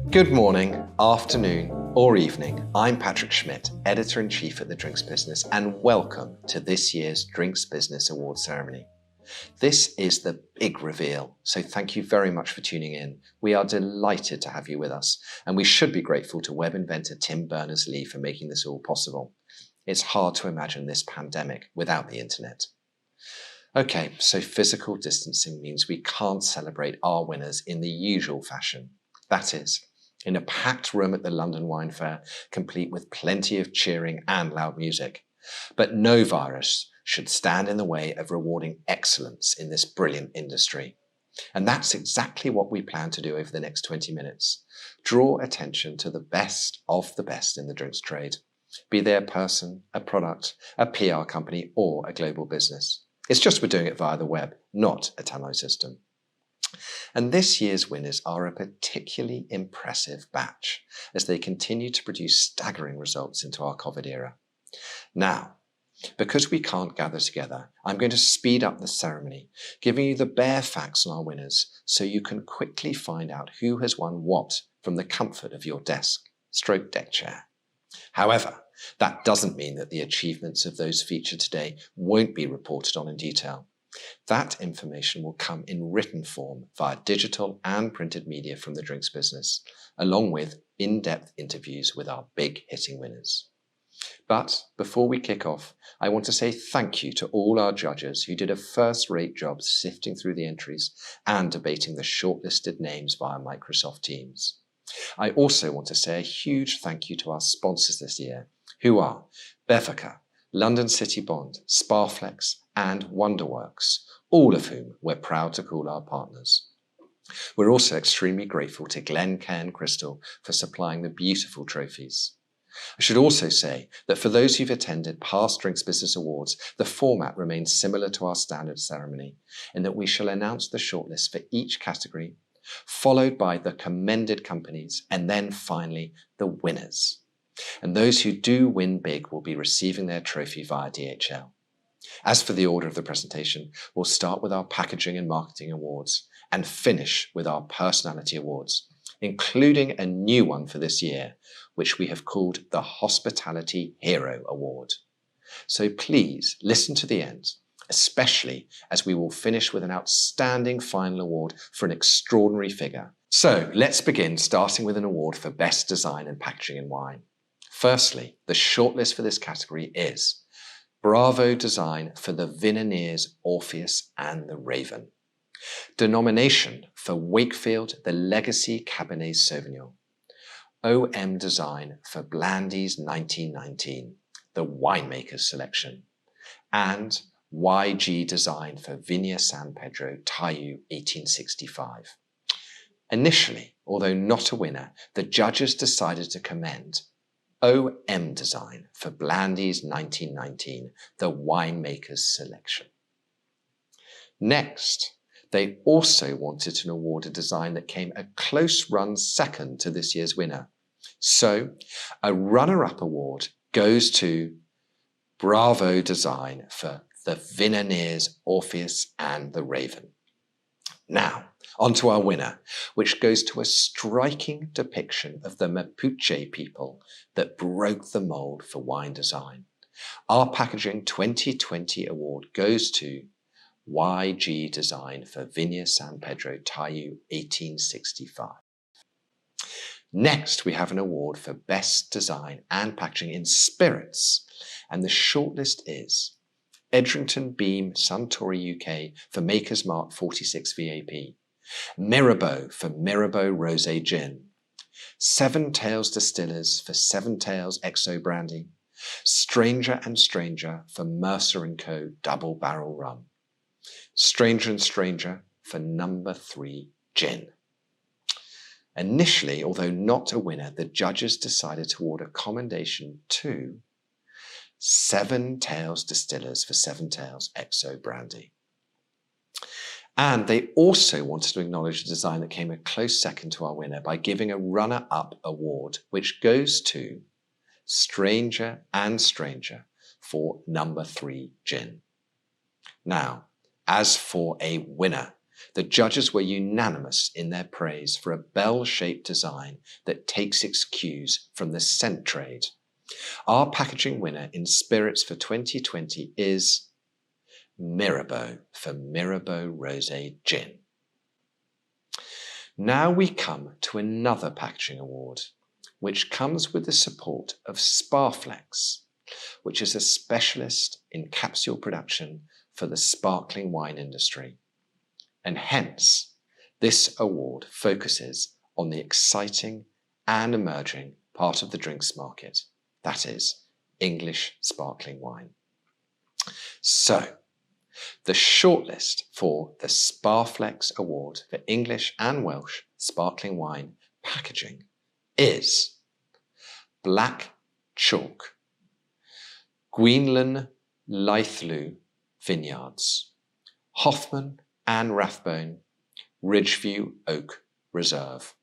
Good morning, afternoon, or evening. I'm Patrick Schmitt, Editor-in-Chief at the Drinks Business, and welcome to this year's Drinks Business Award ceremony. This is the big reveal, so thank you very much for tuning in. We are delighted to have you with us, and we should be grateful to web inventor Tim Berners-Lee for making this all possible. It's hard to imagine this pandemic without the internet. Okay, so physical distancing means we can't celebrate our winners in the usual fashion. That is, in a packed room at the London Wine Fair, complete with plenty of cheering and loud music. But no virus should stand in the way of rewarding excellence in this brilliant industry. And that's exactly what we plan to do over the next 20 minutes. Draw attention to the best of the best in the drinks trade, be they a person, a product, a PR company, or a global business. It's just we're doing it via the web, not a tannoy system. And this year's winners are a particularly impressive batch as they continue to produce staggering results into our COVID era. Now, because we can't gather together, I'm going to speed up the ceremony, giving you the bare facts on our winners so you can quickly find out who has won what from the comfort of your deck chair. However, that doesn't mean that the achievements of those featured today won't be reported on in detail. That information will come in written form via digital and printed media from the drinks business, along with in-depth interviews with our big hitting winners. But before we kick off, I want to say thank you to all our judges who did a first-rate job sifting through the entries and debating the shortlisted names via Microsoft Teams. I also want to say a huge thank you to our sponsors this year, who are Bevica, London City Bond, Sparflex, and Wonderworks, all of whom we're proud to call our partners. We're also extremely grateful to Glencairn Crystal for supplying the beautiful trophies. I should also say that for those who've attended past Drinks Business Awards, the format remains similar to our standard ceremony, in that we shall announce the shortlist for each category, followed by the commended companies, and then finally the winners. And those who do win big will be receiving their trophy via DHL. As for the order of the presentation, we'll start with our Packaging and Marketing Awards and finish with our Personality Awards, including a new one for this year, which we have called the Hospitality Hero Award. So please listen to the end, especially as we will finish with an outstanding final award for an extraordinary figure. So let's begin, starting with an award for Best Design and Packaging in Wine. Firstly, the shortlist for this category is Bravo Design for the Vineneers, Orpheus and the Raven. Denomination for Wakefield, the Legacy Cabernet Sauvignon. OM Design for Blandy's 1919, the Winemaker's Selection. And YG Design for Viña San Pedro, Tayu 1865. Initially, although not a winner, the judges decided to commend OM Design for Blandy's 1919, the Winemaker's Selection. Next, they also wanted to award a design that came a close run second to this year's winner. So, a runner-up award goes to Bravo Design for the Vineneers, Orpheus and the Raven. Now, on to our winner, which goes to a striking depiction of the Mapuche people that broke the mold for wine design. Our Packaging 2020 award goes to YG Design for Viña San Pedro, Tayu 1865. Next, we have an award for Best Design and Packaging in Spirits, and the shortlist is Edrington Beam Suntory UK for Maker's Mark 46 VAP, Mirabeau for Mirabeau Rosé Gin, Seven Tails Distillers for Seven Tails XO Brandy, Stranger and Stranger for Mercer & Co. Double Barrel Rum, Stranger and Stranger for No. 3 Gin. Initially, although not a winner, the judges decided to award a commendation to Seven Tails Distillers for Seven Tails XO Brandy. And they also wanted to acknowledge a design that came a close second to our winner by giving a runner-up award, which goes to Stranger and Stranger for No. 3 Gin. Now, as for a winner, The judges were unanimous in their praise for a bell-shaped design that takes its cues from the scent trade. Our packaging winner in spirits for 2020 is Mirabeau for Mirabeau Rosé Gin. Now we come to another packaging award, which comes with the support of Sparflex, which is a specialist in capsule production for the sparkling wine industry. And hence, this award focuses on the exciting and emerging part of the drinks market, that is, English sparkling wine. So, the shortlist for the Sparflex Award for English and Welsh sparkling wine packaging is Black Chalk, Gwynlan Laethlew Vineyards, Hoffman and Rathbone, Ridgeview Oak Reserve,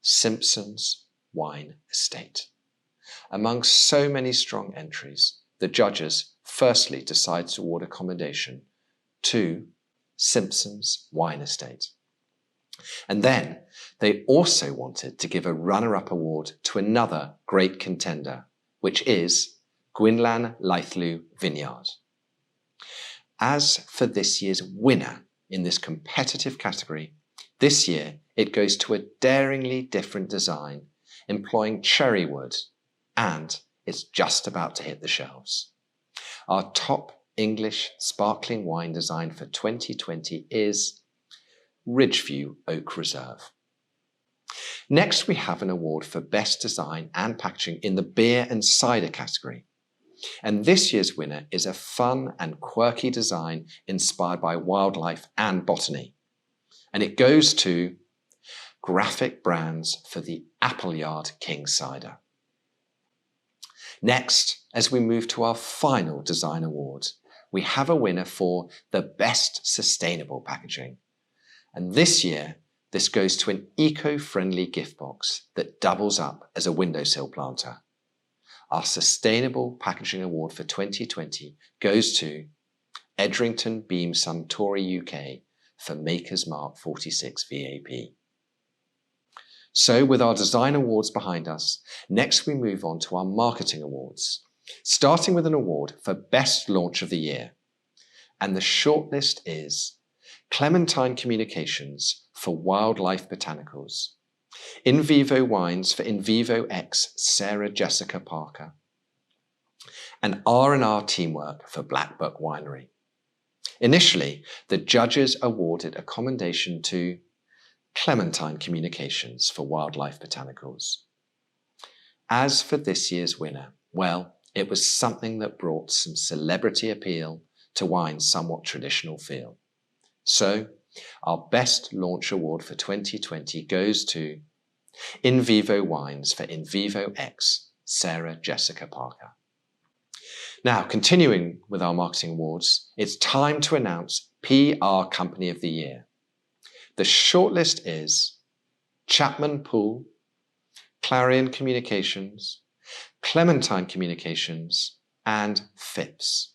Simpson's Wine Estate. Among so many strong entries, the judges firstly decided to award a commendation to Simpson's Wine Estate. And then they also wanted to give a runner-up award to another great contender, which is Gwynlan Laethlew Vineyard. As for this year's winner in this competitive category, this year it goes to a daringly different design employing cherry wood, and it's just about to hit the shelves. Our top English sparkling wine design for 2020 is Ridgeview Oak Reserve. Next, we have an award for Best Design and Packaging in the beer and cider category. And this year's winner is a fun and quirky design inspired by wildlife and botany. And it goes to Graphic Brands for the Appleyard King Cider. Next, as we move to our final design award, we have a winner for the Best Sustainable Packaging. And this year, this goes to an eco-friendly gift box that doubles up as a windowsill planter. Our Sustainable Packaging Award for 2020 goes to Edrington Beam Suntory UK for Maker's Mark 46 VAP. So with our design awards behind us, next we move on to our marketing awards, starting with an award for Best Launch of the Year. And the shortlist is Clementine Communications for Wildlife Botanicals, In Vivo Wines for In Vivo X Sarah Jessica Parker, and R&R Teamwork for Black Buck Winery. Initially, the judges awarded a commendation to Clementine Communications for Wildlife Botanicals. As for this year's winner, well, it was something that brought some celebrity appeal to wine's somewhat traditional feel. So, our Best Launch Award for 2020 goes to In Vivo Wines for In Vivo X Sarah Jessica Parker. Now, continuing with our marketing awards, it's time to announce PR Company of the Year. The shortlist is Chapman Pool, Clarion Communications, Clementine Communications, and Phipps.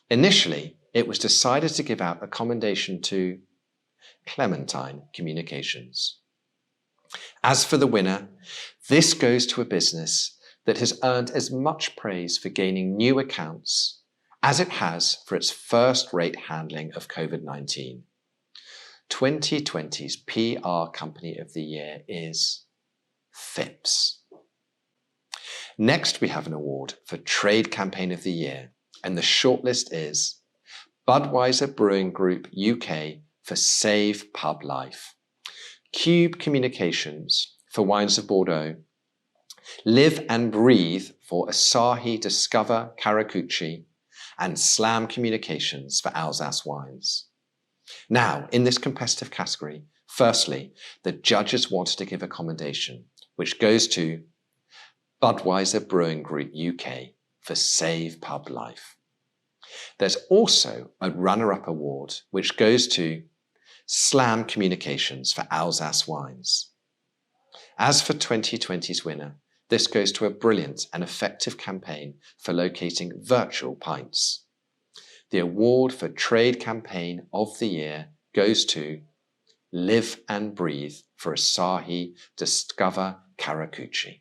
Initially, it was decided to give out a commendation to Clementine Communications. As for the winner, this goes to a business that has earned as much praise for gaining new accounts as it has for its first-rate handling of COVID-19. 2020's PR Company of the Year is Phipps. Next, we have an award for Trade Campaign of the Year, and the shortlist is Budweiser Brewing Group UK for Save Pub Life, Cube Communications for Wines of Bordeaux, Live and Breathe for Asahi Discover Karakuchi, and Slam Communications for Alsace Wines. Now, in this competitive category, firstly, the judges wanted to give a commendation, which goes to Budweiser Brewing Group UK for Save Pub Life. There's also a runner-up award, which goes to Slam Communications for Alsace Wines. As for 2020's winner, this goes to a brilliant and effective campaign for locating virtual pints. The award for Trade Campaign of the Year goes to Live and Breathe for Asahi Discover Karakuchi.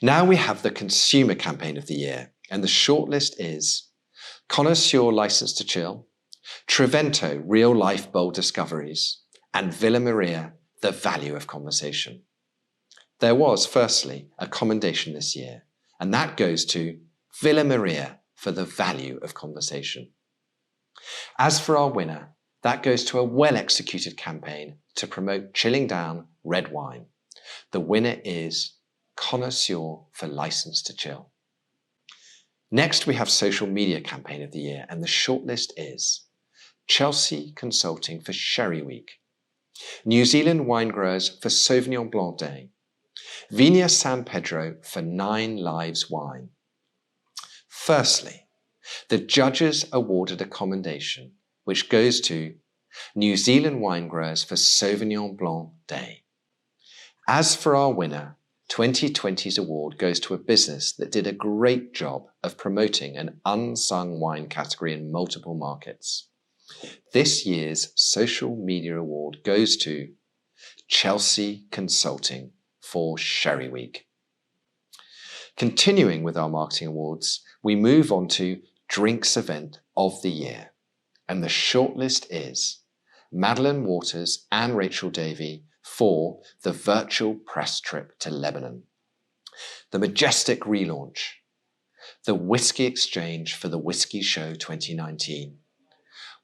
Now we have the consumer campaign of the year, and the shortlist is Connoisseur License to Chill, Trevento Real Life Bold Discoveries, and Villa Maria The Value of Conversation. There was, firstly, a commendation this year, and that goes to Villa Maria for The Value of Conversation. As for our winner, that goes to a well-executed campaign to promote chilling down red wine. The winner is Connoisseur for License to Chill. Next, we have Social Media Campaign of the Year, and the shortlist is Chelsea Consulting for Sherry Week, New Zealand Wine Growers for Sauvignon Blanc Day, Viña San Pedro for 9 Lives Wine. Firstly, the judges awarded a commendation which goes to New Zealand Wine Growers for Sauvignon Blanc Day. As for our winner, 2020's award goes to a business that did a great job of promoting an unsung wine category in multiple markets. This year's social media award goes to Chelsea Consulting for Sherry Week. Continuing with our marketing awards, we move on to Drinks Event of the Year, and the shortlist is Madeline Waters and Rachel Davey for the virtual press trip to Lebanon, the Majestic relaunch, the Whiskey Exchange for the Whiskey Show 2019,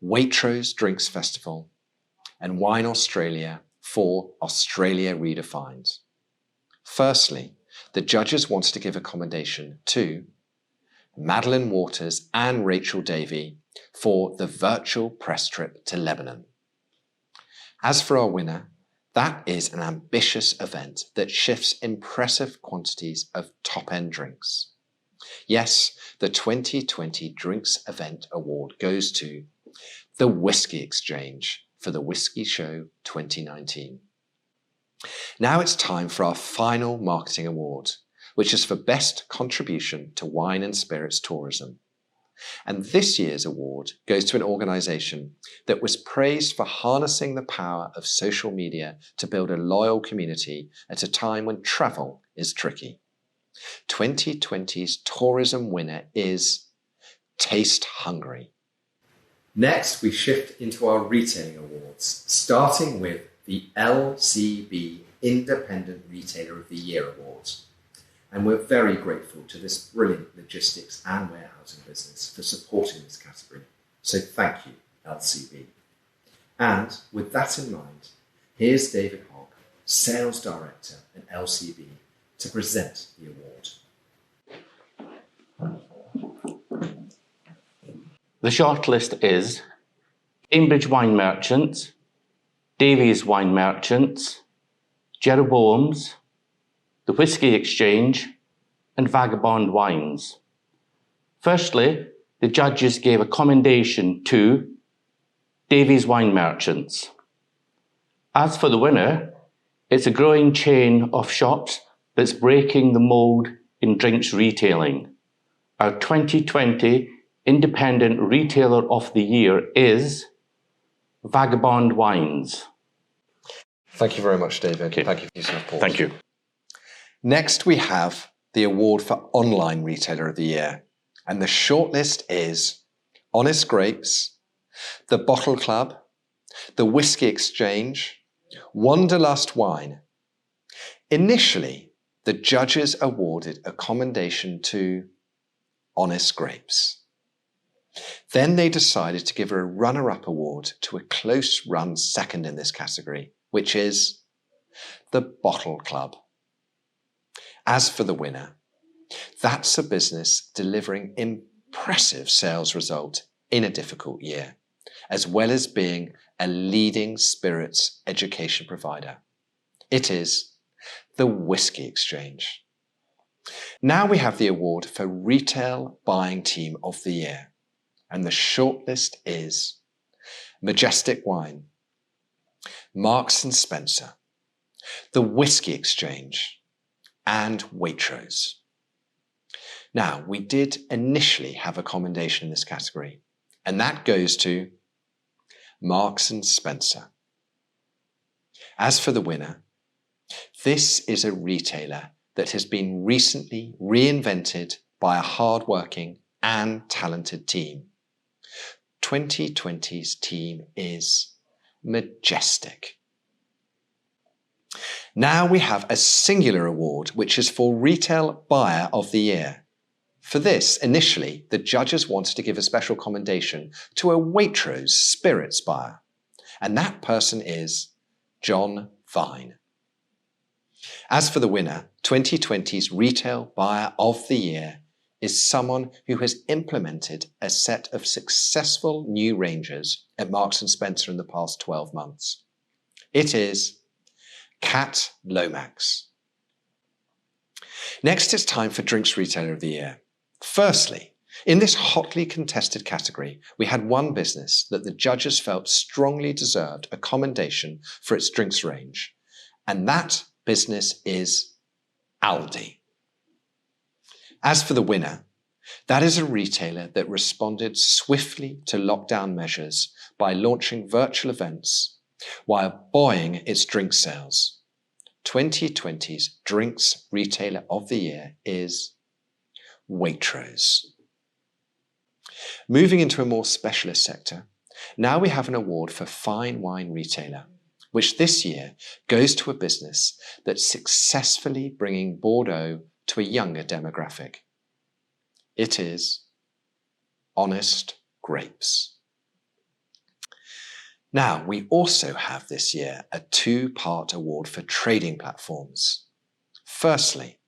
Waitrose Drinks Festival, and Wine Australia for Australia Redefined. Firstly, the judges wanted to give a commendation to Madeline Waters and Rachel Davey for the virtual press trip to Lebanon. As for our winner, that is an ambitious event that shifts impressive quantities of top-end drinks. Yes, the 2020 Drinks Event Award goes to the Whiskey Exchange for the Whiskey Show 2019. Now it's time for our final marketing award, which is for Best Contribution to Wine and Spirits Tourism. And this year's award goes to an organisation that was praised for harnessing the power of social media to build a loyal community at a time when travel is tricky. 2020's tourism winner is Taste Hungry. Next, we shift into our retailing awards, starting with the LCB Independent Retailer of the Year Award. And we're very grateful to this brilliant logistics and warehousing business for supporting this category. So thank you, LCB. And with that in mind, here's David Hogg, Sales Director at LCB, to present the award. The shortlist is Cambridge Wine Merchants, Davies Wine Merchants, Jeroboam's, the Whiskey Exchange, and Vagabond Wines. Firstly, the judges gave a commendation to Davies Wine Merchants. As for the winner, it's a growing chain of shops that's breaking the mould in drinks retailing. Our 2020 Independent Retailer of the Year is Vagabond Wines. Thank you very much, David. Okay. Thank you for your support. Thank you. Next, we have the award for Online Retailer of the Year, and the shortlist is Honest Grapes, The Bottle Club, The Whiskey Exchange, Wanderlust Wine. Initially, the judges awarded a commendation to Honest Grapes. Then they decided to give a runner-up award to a close-run second in this category, which is The Bottle Club. As for the winner, that's a business delivering impressive sales result in a difficult year, as well as being a leading spirits education provider. It is the Whiskey Exchange. Now we have the award for Retail Buying Team of the Year, and the shortlist is Majestic Wine, Marks and Spencer, the Whiskey Exchange, and Waitrose. Now, we did initially have a commendation in this category, and that goes to Marks and Spencer. As for the winner, this is a retailer that has been recently reinvented by a hard-working and talented team. 2020's team is majestic. Now we have a singular award, which is for Retail Buyer of the Year. For this, initially, the judges wanted to give a special commendation to a Waitrose spirits buyer, and that person is John Vine. As for the winner, 2020's Retail Buyer of the Year is someone who has implemented a set of successful new ranges at Marks & Spencer in the past 12 months. It is Kat Lomax. Next, it's time for Drinks Retailer of the Year. Firstly, in this hotly contested category, we had one business that the judges felt strongly deserved a commendation for its drinks range, and that business is Aldi. As for the winner, that is a retailer that responded swiftly to lockdown measures by launching virtual events while buoying its drink sales. 2020's Drinks Retailer of the Year is Waitrose. Moving into a more specialist sector, now we have an award for Fine Wine Retailer, which this year goes to a business that's successfully bringing Bordeaux to a younger demographic. It is Honest Grapes. Now, we also have this year a two-part award for trading platforms. Firstly,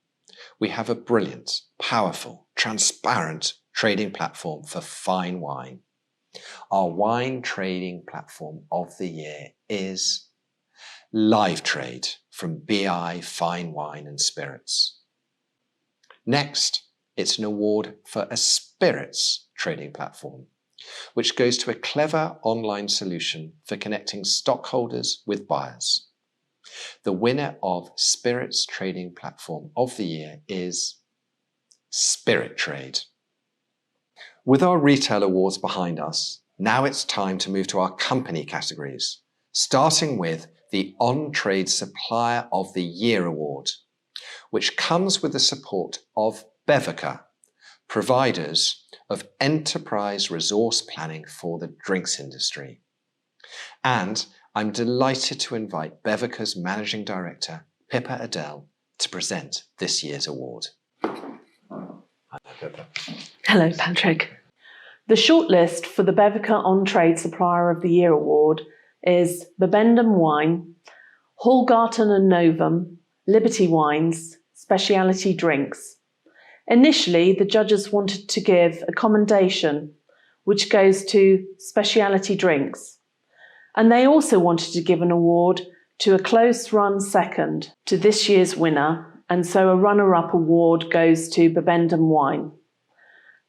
we have a brilliant, powerful, transparent trading platform for fine wine. Our wine trading platform of the year is Live Trade from BI Fine Wine and Spirits. Next, it's an award for a spirits trading platform, which goes to a clever online solution for connecting stockholders with buyers. The winner of Spirits Trading Platform of the Year is Spirit Trade. With our retail awards behind us, now it's time to move to our company categories, starting with the On-Trade Supplier of the Year Award, which comes with the support of Bevica, providers of enterprise resource planning for the drinks industry. And I'm delighted to invite Bevica's Managing Director, Pippa Adele, to present this year's award. Hi, Pippa. Hello, Patrick. The shortlist for the Bevica On-Trade Supplier of the Year Award is Bibendum Wine, Hallgarten and Novum, Liberty Wines, Speciality Drinks. Initially, the judges wanted to give a commendation, which goes to Speciality Drinks. And they also wanted to give an award to a close run second to this year's winner, and so a runner-up award goes to Bibendum Wine.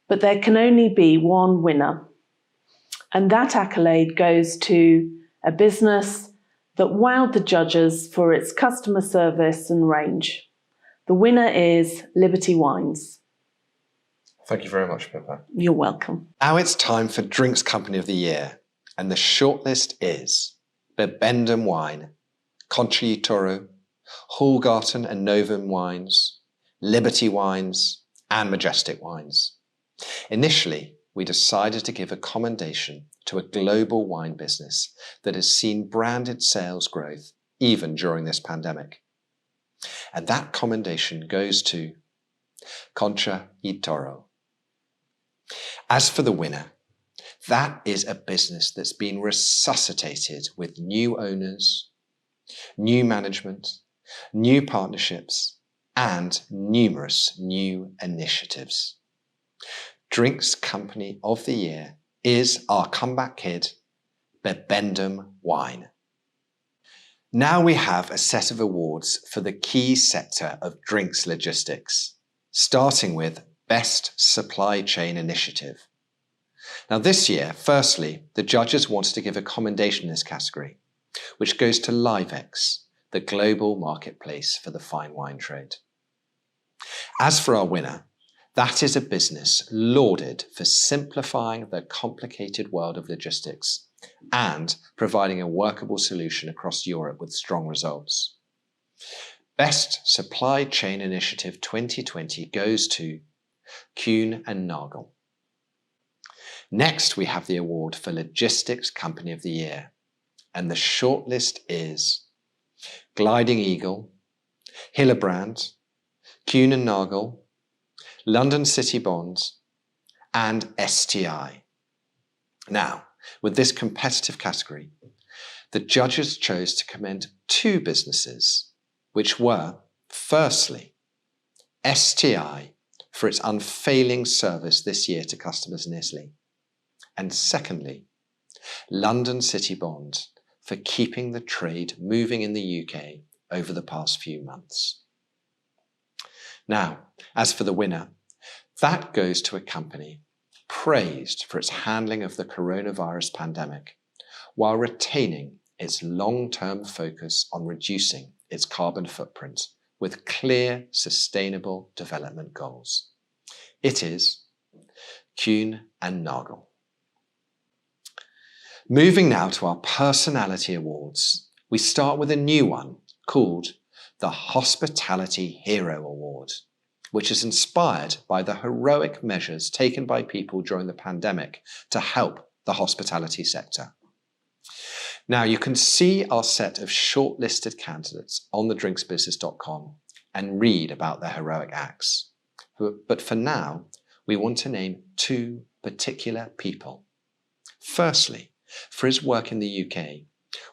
But there can only be one winner, and that accolade goes to a business that wowed the judges for its customer service and range. The winner is Liberty Wines. Thank you very much, Pippa. You're welcome. Now it's time for Drinks Company of the Year, and the shortlist is Bibendum Wine, Concha y Toro, Hallgarten and Novum Wines, Liberty Wines, and Majestic Wines. Initially, we decided to give a commendation to a global wine business that has seen branded sales growth even during this pandemic. And that commendation goes to Concha y Toro. As for the winner, that is a business that's been resuscitated with new owners, new management, new partnerships, and numerous new initiatives. Drinks Company of the Year is our comeback kid, Bibendum Wine. Now we have a set of awards for the key sector of drinks logistics, starting with Best Supply Chain Initiative. Now this year, firstly, the judges wanted to give a commendation in this category, which goes to Livex, the global marketplace for the fine wine trade. As for our winner, that is a business lauded for simplifying the complicated world of logistics and providing a workable solution across Europe with strong results. Best Supply Chain Initiative 2020 goes to Kuehne and Nagel. Next, we have the award for Logistics Company of the Year, and the shortlist is Gliding Eagle, Hillebrand, Kuehne and Nagel, London City Bonds, and STI. Now, with this competitive category, the judges chose to commend two businesses, which were, firstly, STI for its unfailing service this year to customers in Italy, and secondly, London City Bonds for keeping the trade moving in the UK over the past few months. Now, as for the winner, that goes to a company praised for its handling of the coronavirus pandemic, while retaining its long-term focus on reducing its carbon footprint with clear, sustainable development goals. It is Kuehne and Nagel. Moving now to our personality awards, we start with a new one called the Hospitality Hero Award, which is inspired by the heroic measures taken by people during the pandemic to help the hospitality sector. Now, you can see our set of shortlisted candidates on thedrinksbusiness.com and read about their heroic acts. But for now, we want to name two particular people. Firstly, for his work in the UK,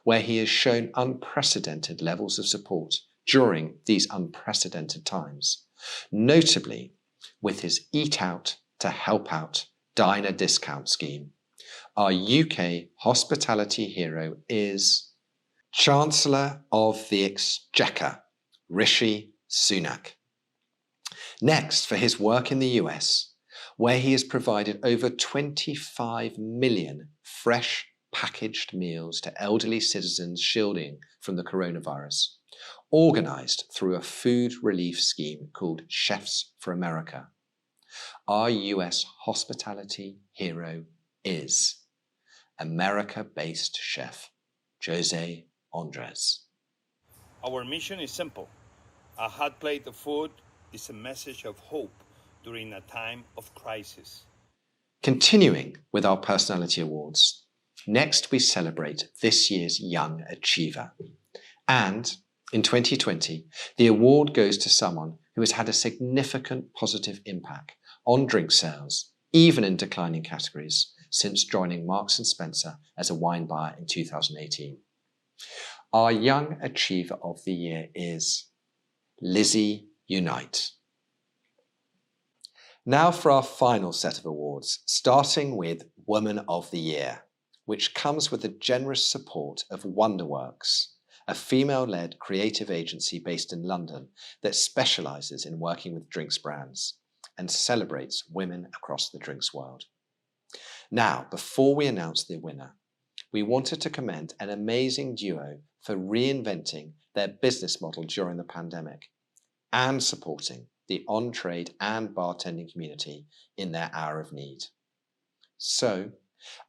where he has shown unprecedented levels of support during these unprecedented times, notably with his Eat Out to Help Out diner discount scheme. Our UK hospitality hero is Chancellor of the Exchequer, Rishi Sunak. Next, for his work in the US, where he has provided over 25 million fresh packaged meals to elderly citizens shielding from the coronavirus, organised through a food relief scheme called Chefs for America. Our US hospitality hero is America-based chef Jose Andres. Our mission is simple. A hot plate of food is a message of hope during a time of crisis. Continuing with our personality awards, next we celebrate this year's Young Achiever. And in 2020, the award goes to someone who has had a significant positive impact on drink sales, even in declining categories, since joining Marks & Spencer as a wine buyer in 2018. Our Young Achiever of the Year is Lizzie Unite. Now for our final set of awards, starting with Woman of the Year, which comes with the generous support of Wonderworks, a female-led creative agency based in London that specialises in working with drinks brands and celebrates women across the drinks world. Now, before we announce the winner, we wanted to commend an amazing duo for reinventing their business model during the pandemic and supporting the on-trade and bartending community in their hour of need. So,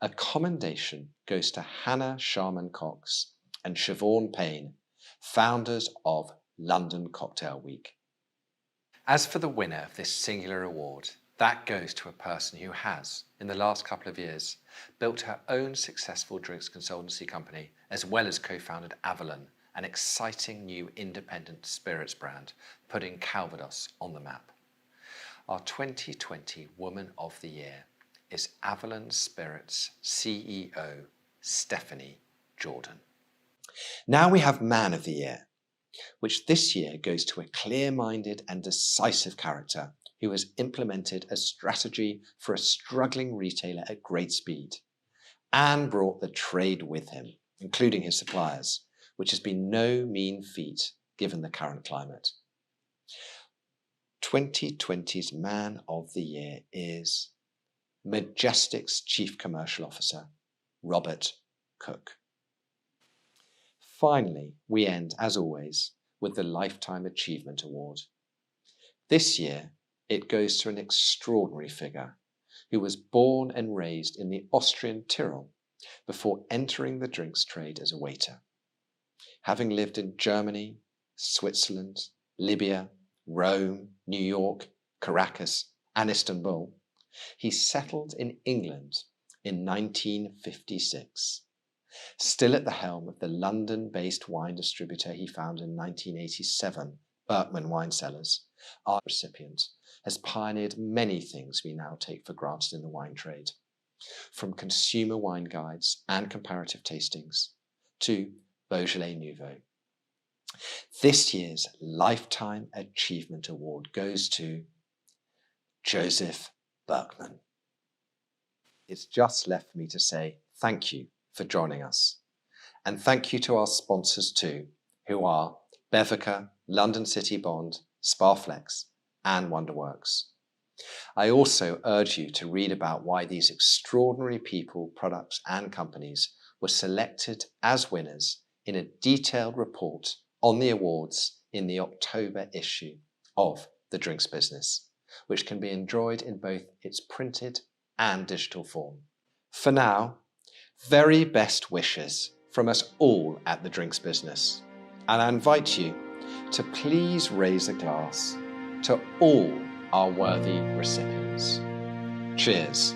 a commendation goes to Hannah Sharman-Cox and Siobhan Payne, founders of London Cocktail Week. As for the winner of this singular award, that goes to a person who has, in the last couple of years, built her own successful drinks consultancy company, as well as co-founded Avalon, an exciting new independent spirits brand, putting Calvados on the map. Our 2020 Woman of the Year is Avalon Spirits CEO Stephanie Jordan. Now we have Man of the Year, which this year goes to a clear-minded and decisive character who has implemented a strategy for a struggling retailer at great speed and brought the trade with him, including his suppliers, which has been no mean feat given the current climate. 2020's Man of the Year is Majestic's Chief Commercial Officer, Robert Cook. Finally, we end, as always, with the Lifetime Achievement Award. This year, it goes to an extraordinary figure who was born and raised in the Austrian Tyrol before entering the drinks trade as a waiter. Having lived in Germany, Switzerland, Libya, Rome, New York, Caracas, and Istanbul, he settled in England in 1956. Still at the helm of the London-based wine distributor he founded in 1987, Berkman Wine Cellars, our recipient has pioneered many things we now take for granted in the wine trade, from consumer wine guides and comparative tastings to Beaujolais Nouveau. This year's Lifetime Achievement Award goes to Joseph Berkman. It's just left for me to say thank you for joining us. And thank you to our sponsors too, who are Bevica, London City Bond, Sparflex, and Wonderworks. I also urge you to read about why these extraordinary people, products, and companies were selected as winners in a detailed report on the awards in the October issue of The Drinks Business, which can be enjoyed in both its printed and digital form. For now, very best wishes from us all at The Drinks Business, and I invite you to please raise a glass to all our worthy recipients. Cheers.